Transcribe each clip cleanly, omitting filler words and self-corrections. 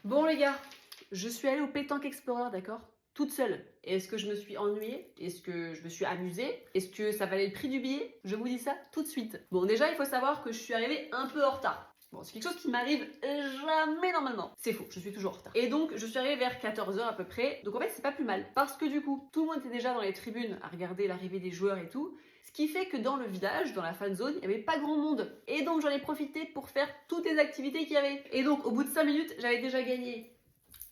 Bon les gars, je suis allée au Pétanque Explorer, d'accord? Toute seule. Est-ce que je me suis ennuyée? Est-ce que je me suis amusée? Est-ce que ça valait le prix du billet? Je vous dis ça tout de suite. Bon, déjà, il faut savoir que je suis arrivée un peu en retard. Bon, c'est quelque chose qui m'arrive jamais normalement. C'est faux, je suis toujours en retard. Et donc, je suis arrivée vers 14h à peu près. Donc en fait, c'est pas plus mal. Parce que du coup, tout le monde était déjà dans les tribunes à regarder l'arrivée des joueurs et tout. Ce qui fait que dans le village, dans la fan zone, il n'y avait pas grand monde. Et donc, j'en ai profité pour faire toutes les activités qu'il y avait. Et donc, au bout de 5 minutes, j'avais déjà gagné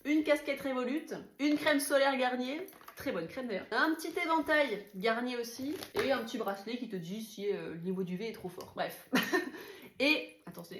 une casquette Revolut, une crème solaire Garnier, très bonne crème d'ailleurs, un petit éventail Garnier aussi, et un petit bracelet qui te dit si le niveau du V est trop fort. Bref. Et, attention,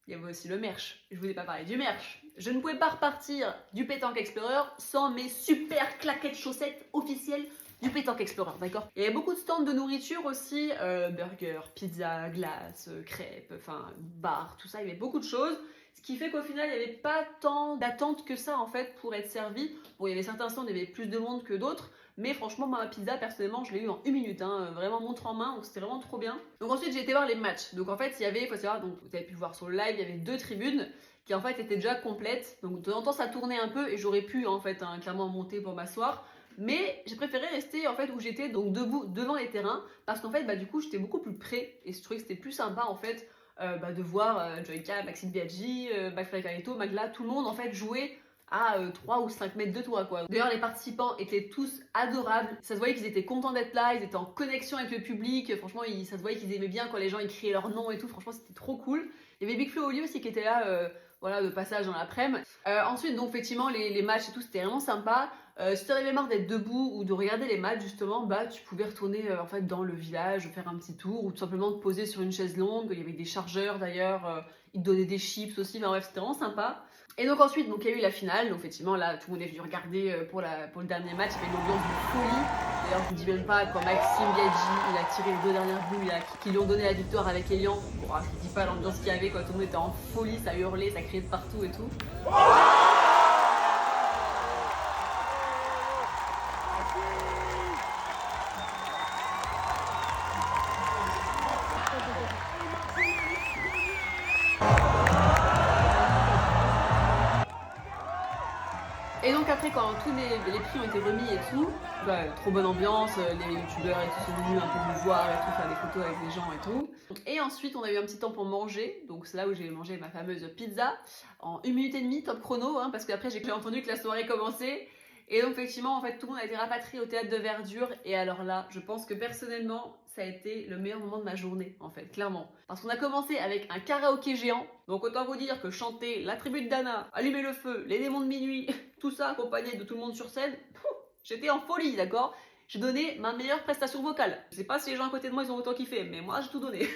il y avait aussi le merch. Je vous ai pas parlé du merch. Je ne pouvais pas repartir du Pétanque Explorer sans mes super claquettes chaussettes officielles du Pétanque Explorer, d'accord? Il y avait beaucoup de stands de nourriture aussi, burgers, pizza, glace, crêpes, enfin, bar, tout ça, il y avait beaucoup de choses. Ce qui fait qu'au final, il n'y avait pas tant d'attente que ça en fait pour être servi. Bon, il y avait certains stands, il y avait plus de monde que d'autres. Mais franchement, ma pizza, personnellement, je l'ai eu en 1 minute, hein, vraiment montre en main, donc c'était vraiment trop bien. Donc ensuite, j'ai été voir les matchs. Donc en fait, il y avait, il faut savoir, donc vous avez pu le voir sur le live, il y avait 2 tribunes qui en fait étaient déjà complètes. Donc de temps en temps, ça tournait un peu et j'aurais pu en fait clairement monter pour m'asseoir. Mais j'ai préféré rester en fait où j'étais, donc debout devant les terrains, parce qu'en fait, du coup, j'étais beaucoup plus près et je trouvais que c'était plus sympa en fait de voir Joyka, Maxime Biaggi, McFly Carito, Magla, tout le monde en fait jouer à 3 ou 5 mètres de toi quoi. D'ailleurs les participants étaient tous adorables, ça se voyait qu'ils étaient contents d'être là, ils étaient en connexion avec le public, franchement ça se voyait qu'ils aimaient bien quand les gens ils criaient leur nom et tout, franchement c'était trop cool. Il y avait Big Flo Oli aussi qui était là, voilà, de passage dans l'après-midi. Ensuite donc effectivement les matchs et tout c'était vraiment sympa. Si tu avais marre d'être debout ou de regarder les matchs justement, tu pouvais retourner en fait dans le village, faire un petit tour ou tout simplement te poser sur une chaise longue. Il y avait des chargeurs d'ailleurs, ils te donnaient des chips aussi, mais bref c'était vraiment sympa. Et donc ensuite donc il y a eu la finale, donc effectivement là tout le monde est venu regarder pour le dernier match, il y avait une ambiance de folie. D'ailleurs je vous dis même pas quand Maxime Biaggi il a tiré les 2 dernières boules qui lui ont donné la victoire avec Elian. Bon, je vous dis pas l'ambiance qu'il y avait quand tout le monde était en folie, ça hurlait, ça criait de partout et tout. Et donc après quand tous les prix ont été remis et tout, trop bonne ambiance, les youtubeurs et tout sont venus un peu nous voir et tout, faire des photos avec les gens et tout. Et ensuite on a eu un petit temps pour manger, donc c'est là où j'ai mangé ma fameuse pizza en 1 minute et demie, top chrono, hein, parce qu'après j'ai entendu que la soirée commençait. Et donc effectivement en fait tout le monde a été rapatrié au théâtre de Verdure et alors là je pense que personnellement ça a été le meilleur moment de ma journée en fait, clairement. Parce qu'on a commencé avec un karaoké géant, donc autant vous dire que chanter La Tribu de Dana, Allumer le feu, Les démons de minuit, tout ça accompagné de tout le monde sur scène, j'étais en folie, d'accord? J'ai donné ma meilleure prestation vocale. Je sais pas si les gens à côté de moi ils ont autant kiffé, mais moi j'ai tout donné.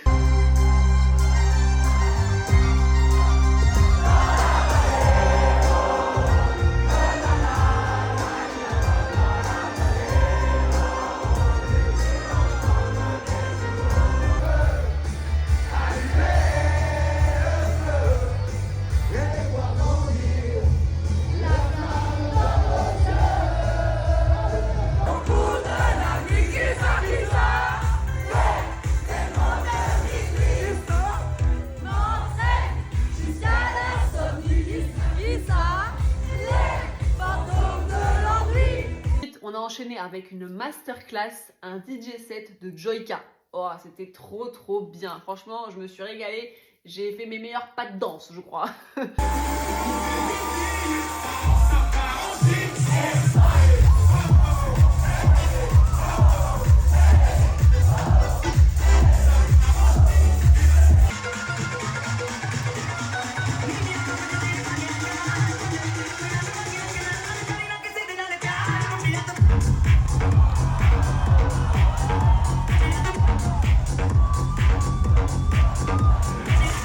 On a enchaîné avec une masterclass, un DJ set de Joyka. Oh, c'était trop bien. Franchement, je me suis régalée. J'ai fait mes meilleurs pas de danse, je crois.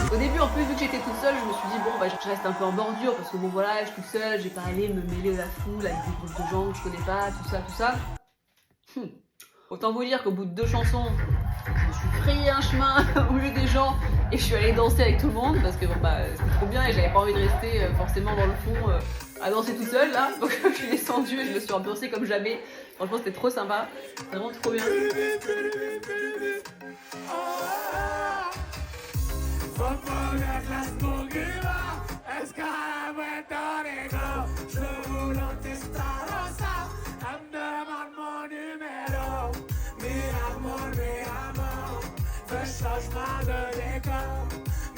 Au début, en plus, vu que j'étais toute seule, je me suis dit, bon, je reste un peu en bordure parce que bon, voilà, je suis toute seule, j'ai pas allé me mêler de la foule avec des groupes de gens que je connais pas, tout ça. Autant vous dire qu'au bout de 2 chansons, je me suis frayé un chemin au milieu des gens et je suis allée danser avec tout le monde parce que bon, c'était trop bien et j'avais pas envie de rester forcément dans le fond à danser toute seule là. Donc je suis descendue et je me suis ambiancée comme jamais. Franchement, c'était trop sympa, vraiment trop bien. Est-ce vuelto rico, solo Testarossa, elle me demande mon numéro. Mi amor, fais changement de décor.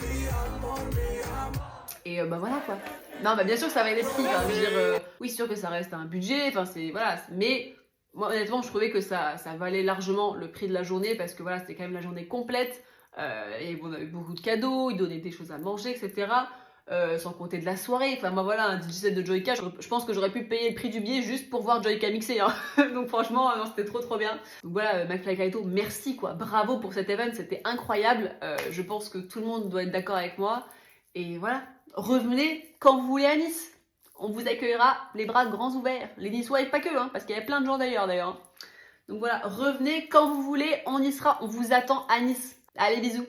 Mi amor. Et bah voilà quoi. Non, bah bien sûr que ça va être des prix. Enfin, je veux dire, oui, c'est sûr que ça reste un budget. Enfin, c'est voilà. Mais moi, honnêtement, je trouvais que ça valait largement le prix de la journée parce que voilà, c'était quand même la journée complète. Et bon, on a eu beaucoup de cadeaux, ils donnaient des choses à manger, etc. Sans compter de la soirée. Enfin, moi voilà, un DJ set de Joyka, je pense que j'aurais pu payer le prix du billet juste pour voir Joyka mixer. Hein. Donc franchement, non, c'était trop bien. Donc voilà, McFly et Carlito, merci quoi. Bravo pour cet event, c'était incroyable. Je pense que tout le monde doit être d'accord avec moi. Et voilà, revenez quand vous voulez à Nice. On vous accueillera les bras grands ouverts. Les Niçois et pas que, hein, parce qu'il y a plein de gens d'ailleurs. Donc voilà, revenez quand vous voulez, on y sera, on vous attend à Nice. Allez, bisous.